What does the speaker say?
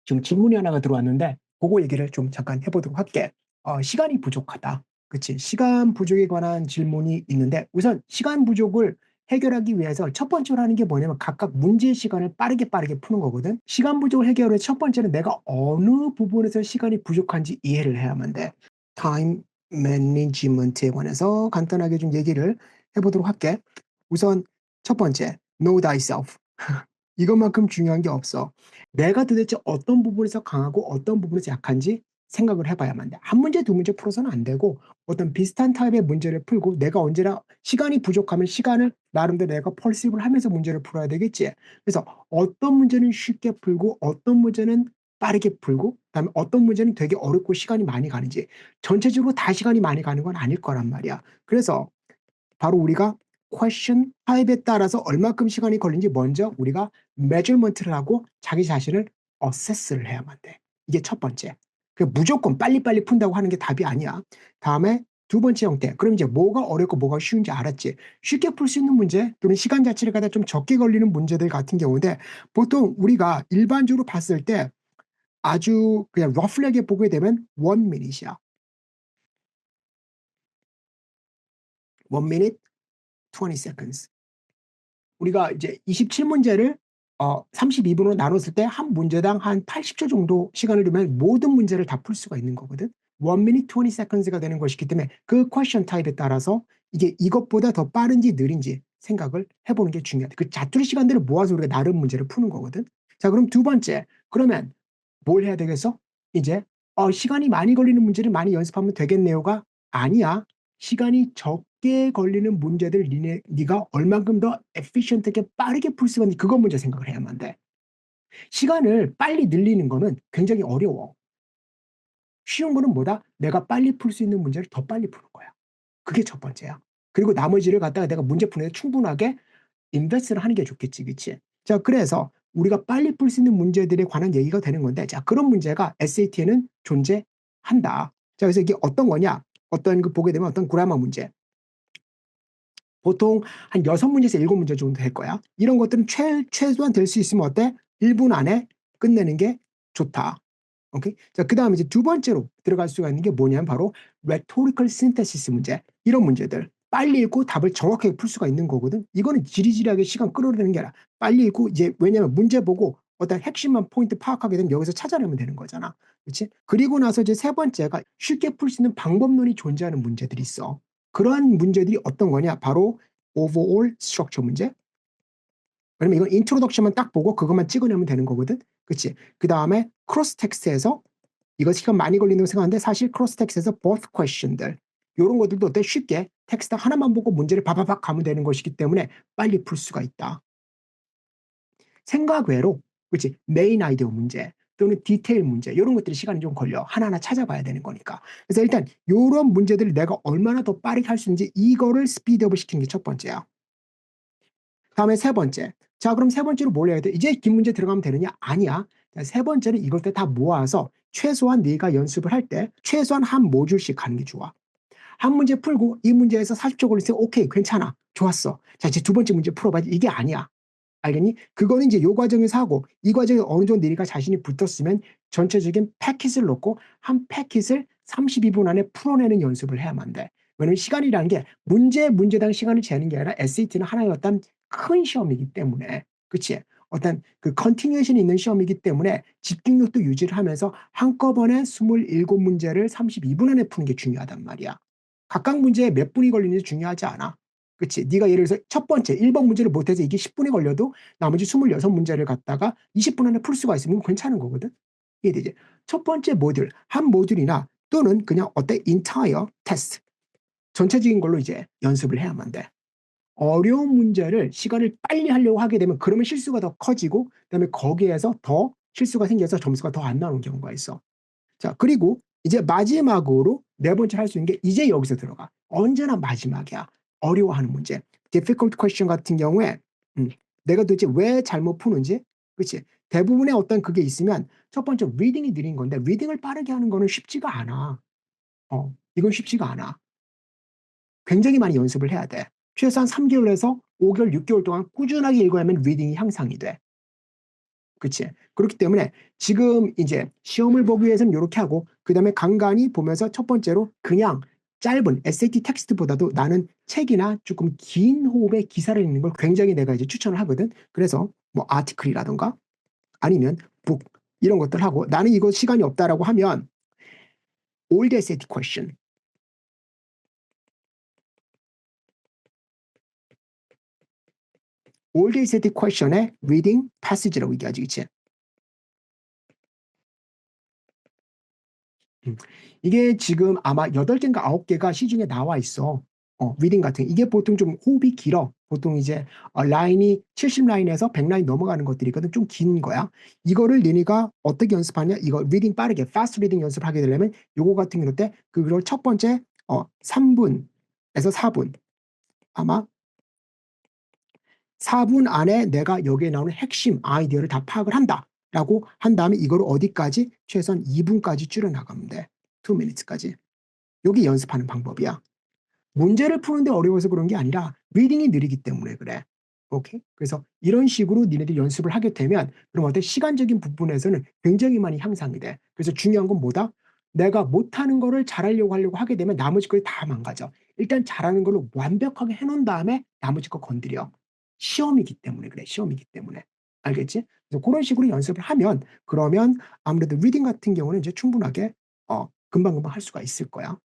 지금 질문이 하나가 들어왔는데 그거 얘기를 좀 잠깐 해보도록 할게. 시간이 부족하다. 그치? 시간 부족에 관한 질문이 있는데 우선 시간 부족을 해결하기 위해서 첫 번째로 하는 게 뭐냐면 각각 문제의 시간을 빠르게 푸는 거거든. 시간 부족을 해결해 첫 번째는 내가 어느 부분에서 시간이 부족한지 이해를 해야만 돼. 타임 매니지먼트에 관해서 간단하게 좀 얘기를 해보도록 할게. 우선 첫 번째, know thyself. 이것만큼 중요한 게 없어. 내가 도대체 어떤 부분에서 강하고 어떤 부분에서 약한지 생각을 해봐야만 돼. 한 문제, 두 문제 풀어서는 안 되고 어떤 비슷한 타입의 문제를 풀고 내가 언제나 시간이 부족하면 시간을 나름대로 내가 펄시브를 하면서 문제를 풀어야 되겠지. 그래서 어떤 문제는 쉽게 풀고 어떤 문제는 빠르게 풀고 그다음에 어떤 문제는 되게 어렵고 시간이 많이 가는지 전체적으로 다 시간이 많이 가는 건 아닐 거란 말이야. 그래서 바로 우리가 퀘스천 타입에 따라서 얼마큼 시간이 걸리는지 먼저 우리가 measurement를 하고 자기 자신을 어세스를 해야만 돼. 이게 첫 번째. 무조건 빨리빨리 푼다고 하는 게 답이 아니야. 다음에 두 번째 형태. 그럼 이제 뭐가 어렵고 뭐가 쉬운지 알았지. 쉽게 풀 수 있는 문제 또는 시간 자체를 갖다 좀 적게 걸리는 문제들 같은 경우인데 보통 우리가 일반적으로 봤을 때 아주 그냥 러플하게 보게 되면 1미닛이야. 1minute 20 seconds. 우리가 이제 27문제를 32분으로 나눴을 때 한 문제당 한 80초 정도 시간을 두면 모든 문제를 다 풀 수가 있는 거거든. 1 minute 20 seconds가 되는 것이기 때문에 그 퀘스천 타입에 따라서 이게 이것보다 더 빠른지 느린지 생각을 해보는 게 중요하다. 그 자투리 시간들을 모아서 우리가 나름 문제를 푸는 거거든. 자, 그럼 두 번째. 그러면 뭘 해야 되겠어? 이제 시간이 많이 걸리는 문제를 많이 연습하면 되겠네요가 아니야. 시간이 적게 걸리는 문제들 네가 얼만큼 더 에피션트하게 빠르게 풀 수가 있는지 그거 먼저 생각을 해야만 돼. 시간을 빨리 늘리는 거는 굉장히 어려워. 쉬운 거는 뭐다? 내가 빨리 풀 수 있는 문제를 더 빨리 푸는 거야. 그게 첫 번째야. 그리고 나머지를 갖다가 내가 문제 푸는데 충분하게 인베스트를 하는 게 좋겠지, 그치? 자, 그래서 우리가 빨리 풀 수 있는 문제들에 관한 얘기가 되는 건데, 자, 그런 문제가 SAT에는 존재한다. 자, 그래서 이게 어떤 거냐? 어떤 그 보게 되면 어떤 그라마 문제. 보통 한 6문제에서 7문제 정도 될 거야. 이런 것들은 최소한 될 수 있으면 어때? 1분 안에 끝내는 게 좋다. 오케이? 자, 그 다음에 이제 두 번째로 들어갈 수가 있는 게 뭐냐면 바로 rhetorical synthesis 문제. 이런 문제들. 빨리 읽고 답을 정확하게 풀 수가 있는 거거든. 이거는 지리지리하게 시간 끌어내는 게 아니라 빨리 읽고 이제 왜냐면 문제 보고 어떤 핵심만 포인트 파악하게 되면 여기서 찾아내면 되는 거잖아. 그렇지? 그리고 나서 이제 세 번째가 쉽게 풀 수 있는 방법론이 존재하는 문제들이 있어. 그러한 문제들이 어떤 거냐? 바로 overall structure 문제. 왜냐면 이건 인트로덕션만 딱 보고 그것만 찍어내면 되는 거거든. 그치? 그 다음에 크로스 텍스트에서 이거 시간 많이 걸린다고 생각하는데 사실 크로스 텍스트에서 both question들 이런 것들도 어때 쉽게 텍스트 하나만 보고 문제를 바바박 가면 되는 것이기 때문에 빨리 풀 수가 있다. 생각 외로 그치? 메인 아이디어 문제 또는 디테일 문제 이런 것들이 시간이 좀 걸려. 하나하나 찾아봐야 되는 거니까. 그래서 일단 이런 문제들을 내가 얼마나 더 빠르게 할 수 있는지 이거를 스피드업을 시키는 게 첫 번째야. 다음에 세 번째. 자, 그럼 세 번째로 뭘 해야 돼? 이제 긴 문제 들어가면 되느냐? 아니야. 자, 세 번째는 이것들 다 모아서 최소한 네가 연습을 할 때 최소한 한 모듈씩 가는 게 좋아. 한 문제 풀고 이 문제에서 40초 걸렸을 때 오케이 괜찮아. 좋았어. 자, 이제 두 번째 문제 풀어봐. 이게 아니야. 알겠니? 그거는 이제 요 과정에서 하고 이 과정에 어느 정도 네가 자신이 붙었으면 전체적인 패킷을 놓고 한 패킷을 32분 안에 풀어내는 연습을 해야만 돼. 왜냐면 시간이라는 게 문제당 시간을 재는 게 아니라 SAT는 하나의 어떤 큰 시험이기 때문에 그치? 어떤 그 컨티뉴에이션이 있는 시험이기 때문에 집중력도 유지를 하면서 한꺼번에 27문제를 32분 안에 푸는 게 중요하단 말이야. 각각 문제에 몇 분이 걸리는지 중요하지 않아. 그치? 네가 예를 들어서 첫 번째 1번 문제를 못해서 이게 10분이 걸려도 나머지 26문제를 갖다가 20분 안에 풀 수가 있으면 괜찮은 거거든. 이해되지? 첫 번째 모듈, 한 모듈이나 또는 그냥 어때? entire test. 전체적인 걸로 이제 연습을 해야만 돼. 어려운 문제를 시간을 빨리 하려고 하게 되면 그러면 실수가 더 커지고 그다음에 거기에서 더 실수가 생겨서 점수가 더 안 나오는 경우가 있어. 자, 그리고 이제 마지막으로 네 번째 할 수 있는 게 이제 여기서 들어가. 언제나 마지막이야. 어려워하는 문제. difficult question 같은 경우에 내가 도대체 왜 잘못 푸는지 그치? 대부분의 어떤 그게 있으면 첫 번째 리딩이 느린 건데 리딩을 빠르게 하는 거는 쉽지가 않아. 이건 쉽지가 않아. 굉장히 많이 연습을 해야 돼. 최소한 3개월에서 5개월, 6개월 동안 꾸준하게 읽어야만 리딩이 향상이 돼. 그치? 그렇기 때문에 지금 이제 시험을 보기 위해서는 요렇게 하고 그다음에 간간히 보면서 첫 번째로 그냥 짧은 SAT 텍스트보다도 나는 책이나 조금 긴 호흡의 기사를 읽는 걸 굉장히 내가 이제 추천을 하거든. 그래서 뭐 아티클이라든가 아니면 북 이런 것들 하고 나는 이거 시간이 없다라고 하면 old SAT question, old SAT question의 reading passage라고 얘기하지, 그치? 음. 이게 지금 아마 8개인가 9개가 시중에 나와 있어. 리딩 같은 게. 이게 보통 좀 호흡이 길어. 보통 이제 라인이 70라인에서 100라인 넘어가는 것들이거든. 좀 긴 거야. 이거를 너네가 어떻게 연습하냐? 이거 리딩 빠르게 패스트 리딩 연습을 하게 되려면 요거 같은 경우 때 그걸 첫 번째 3분에서 4분 아마 4분 안에 내가 여기에 나오는 핵심 아이디어를 다 파악을 한다라고 한 다음에 이거를 어디까지 최소한 2분까지 줄여 나가면 돼. 2 minutes까지. 요게 연습하는 방법이야. 문제를 푸는데 어려워서 그런 게 아니라 리딩이 느리기 때문에 그래. 오케이? 그래서 이런 식으로 니네들이 연습을 하게 되면 그럼 어때? 시간적인 부분에서는 굉장히 많이 향상이 돼. 그래서 중요한 건 뭐다? 내가 못하는 거를 잘하려고 하려고 하게 되면 나머지 거에 다 망가져. 일단 잘하는 걸로 완벽하게 해놓은 다음에 나머지 거 건드려. 시험이기 때문에 그래. 시험이기 때문에. 알겠지? 그래서 그런 식으로 연습을 하면 그러면 아무래도 리딩 같은 경우는 이제 충분하게 금방금방 할 수가 있을 거야.